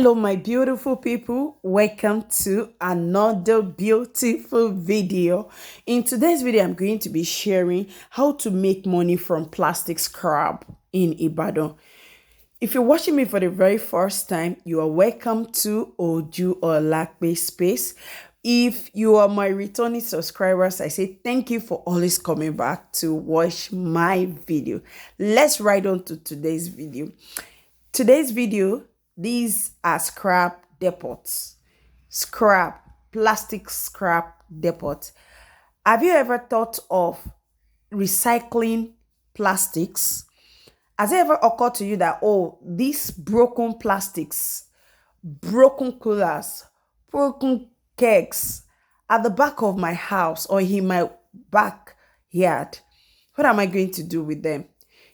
Hello, my beautiful people. Welcome to another beautiful video. In today's video, I'm going to be sharing how to make money from plastic scrap in Ibadan. If you're watching me for the very first time, you are welcome to Oju or Lakme Space. If you are my returning subscribers, I say thank you for always coming back to watch my video. Let's right on to today's video. Today's video, these are scrap depots. Scrap, plastic scrap depots. Have you ever thought of recycling plastics? Has it ever occurred to you that, oh, these broken plastics, broken coolers, broken kegs at the back of my house or in my backyard, what am I going to do with them?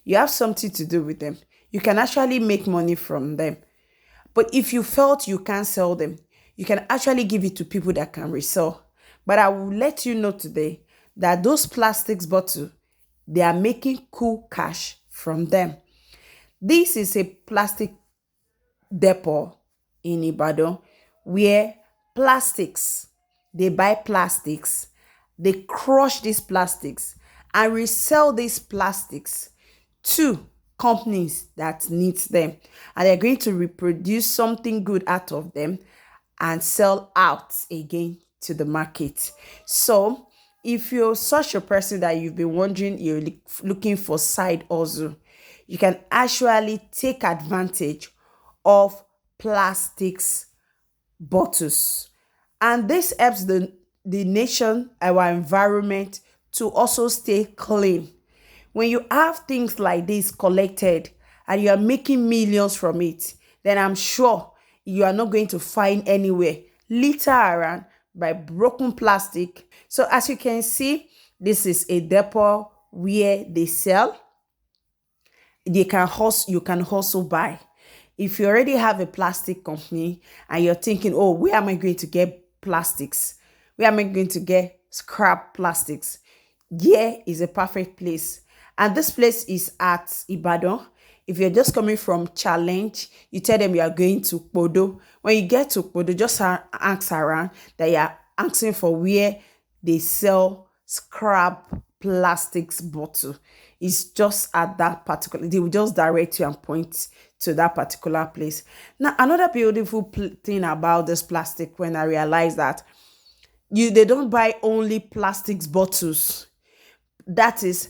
You have something to do with them. You can actually make money from them. But if you felt you can't sell them, you can actually give it to people that can resell. But I will let you know today that those plastics bottles, they are making cool cash from them. This is a plastic depot in Ibadan where they buy plastics, they crush these plastics and resell these plastics to companies that needs them, and they're going to reproduce something good out of them and sell out again to the market. So if you're such a person that you've been wondering, you're looking for side hustle, you can actually take advantage of plastics bottles, and this helps the nation, our environment, to also stay clean. When you have things like this collected and you are making millions from it, then I'm sure you are not going to find anywhere litter around by broken plastic. So as you can see, this is a depot where they sell. You can also buy. If you already have a plastic company and you're thinking, oh, where am I going to get plastics? Where am I going to get scrap plastics? Here is a perfect place. And this place is at Ibadan. If you're just coming from Challenge, you tell them you are going to Podo. When you get to Podo, just ask around that you are asking for where they sell scrap plastics bottle. It's just at that particular, they will just direct you and point to that particular place. Now, another beautiful thing about this plastic, when I realized that they don't buy only plastics bottles. That is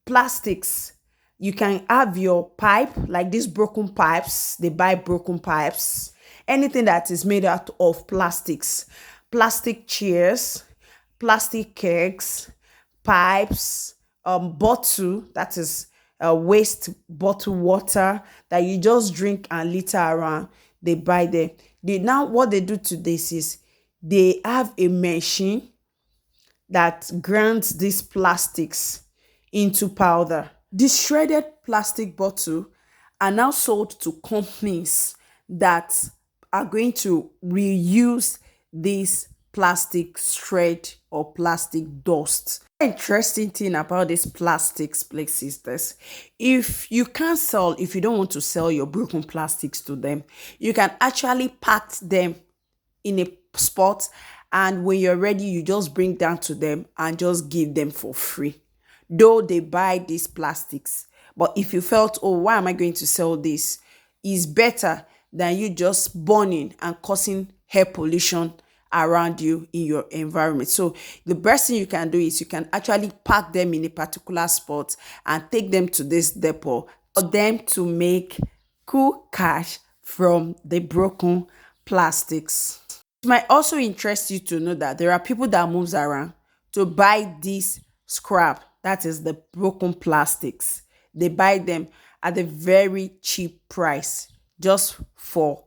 plastics. You can have your pipe, like these broken pipes. They buy broken pipes. Anything that is made out of plastics, plastic chairs, plastic kegs, pipes, bottle, that is waste bottle water that you just drink and litter around. They buy them. Now what they do to this is they have a machine that grinds these plastics into powder. These shredded plastic bottles are now sold to companies that are going to reuse this plastic shred or plastic dust. The interesting thing about this plastics place is this: if you don't want to sell your broken plastics to them, you can actually pack them in a spot, and when you're ready, you just bring down to them and just give them for free. Though they buy these plastics, but if you felt, oh, why am I going to sell this? It's better than you just burning and causing air pollution around you in your environment. So the best thing you can do is you can actually pack them in a particular spot and take them to this depot for them to make cool cash from the broken plastics. It might also interest you to know that there are people that moves around to buy this scrap, that is the broken plastics. They buy them at a very cheap price just for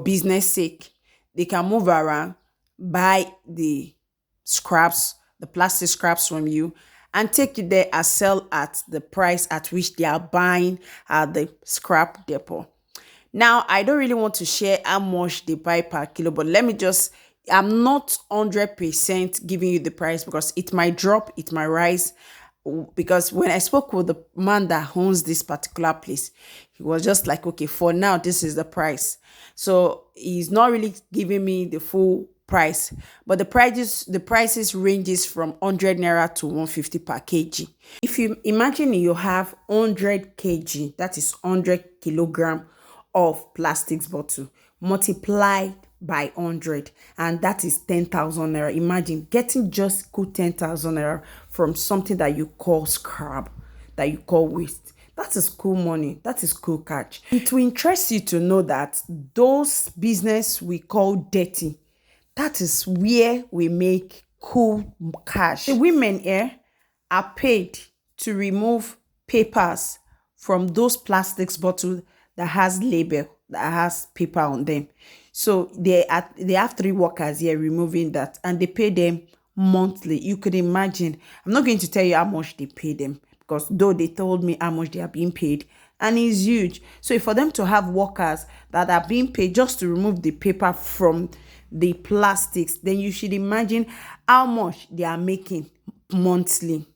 business sake. They can move around, buy the scraps, the plastic scraps from you, and take it there and sell at the price at which they are buying at the scrap depot. Now, I don't really want to share how much they buy per kilo, but I'm not 100% giving you the price because it might drop, it might rise. because when I spoke with the man that owns this particular place, he was just like, okay, for now, this is the price. So he's not really giving me the full price, but the prices ranges from 100 naira to 150 per kg. If you imagine you have 100 kg, that is 100 kilogram of plastics bottle multiplied by 100, and that is 10,000 naira. Imagine getting just cool 10,000 naira from something that you call scrap, that you call waste. That is cool money. That is cool catch. It will interest you to know that those business we call dirty, that is where we make cool cash. The women here are paid to remove papers from those plastics bottles that has label, that has paper on them. So they have three workers here removing that, and they pay them monthly. You could imagine. I'm not going to tell you how much they pay them, because though they told me how much they are being paid, and it's huge. So for them to have workers that are being paid just to remove the paper from the plastics, then you should imagine how much they are making monthly.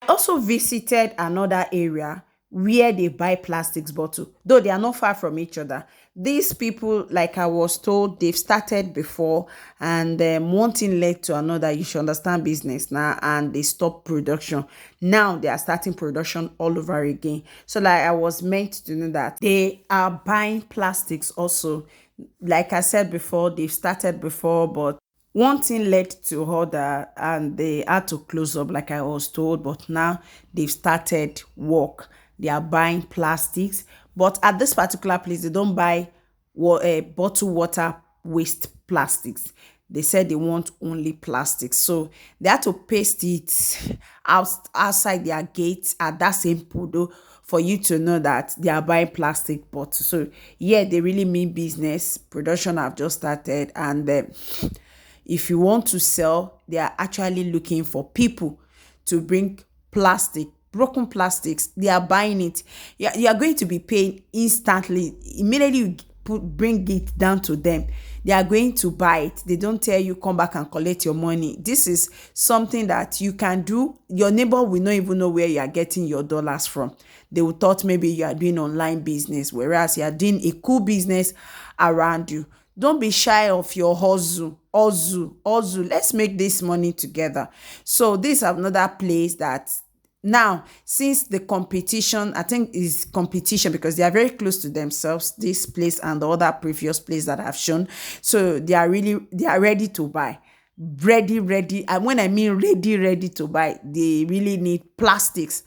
Also visited another area where they buy plastics bottle, though they are not far from each other. These people, like I was told, they've started before, and one thing led to another. You should understand business now, and they stopped production. Now they are starting production all over again. So like I was meant to know that they are buying plastics also. Like I said before, they've started before, but one thing led to other, and they had to close up like I was told, but now they've started work. They are buying plastics, but at this particular place, they don't buy bottled water waste plastics. They said they want only plastics. So they had to paste it outside their gates at that same podo for you to know that they are buying plastic bottles. So yeah, they really mean business. Production have just started, and if you want to sell, they are actually looking for people to bring plastic, broken plastics. They are buying it. You are going to be paid instantly. Immediately you bring it down to them, they are going to buy it. They don't tell you come back and collect your money. This is something that you can do. Your neighbor will not even know where you are getting your dollars from. They will thought maybe you are doing online business, whereas you are doing a cool business around you. Don't be shy of your hustle. Let's make this money together. So this is another place that now, since the competition, I think is competition because they are very close to themselves, this place and the other previous place that I've shown. So they are ready to buy. Ready. And when I mean ready to buy, they really need plastics,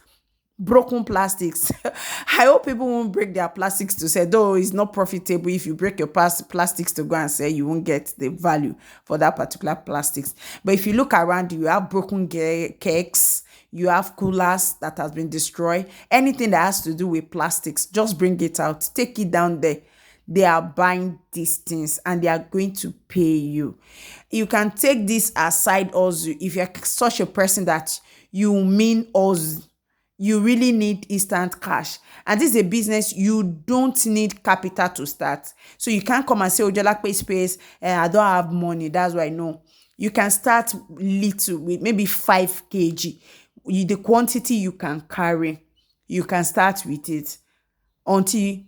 broken plastics. I hope people won't break their plastics to sell, though it's not profitable. If you break your plastics to go and sell, you won't get the value for that particular plastics. But if you look around you have broken cakes, you have coolers that has been destroyed, anything that has to do with plastics, just bring it out, take it down there. They are buying these things and they are going to pay you. You can take this aside also if you're such a person that you mean also you really need instant cash, and this is a business you don't need capital to start. So you can't come and say, oh, Jola pay space, I don't have money, that's why. No, you can start little with maybe 5 kg. The quantity you can carry, you can start with it until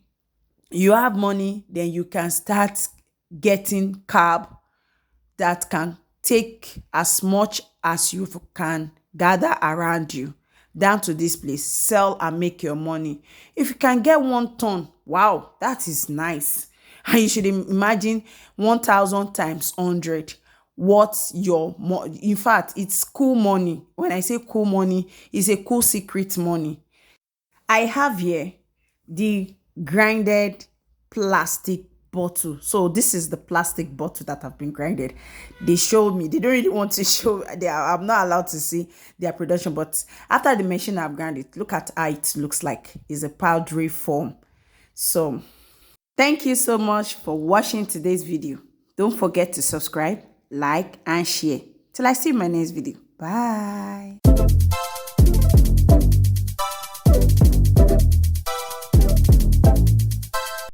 you have money. Then you can start getting cab that can take as much as you can gather around you down to this place, sell and make your money. If you can get 1 ton, wow, that is nice. And you should imagine 1,000 times 100. What's your in fact, it's cool money. When I say cool money, it's a cool secret money. I have here the grinded plastic bottle. So this is the plastic bottle that have been grinded. They showed me. They don't really want to show. I'm not allowed to see their production. But after the machine I've grinded, look at how it looks like. It's a powdery form. So thank you so much for watching today's video. Don't forget to subscribe, like, and share. Till I see you in my next video. Bye.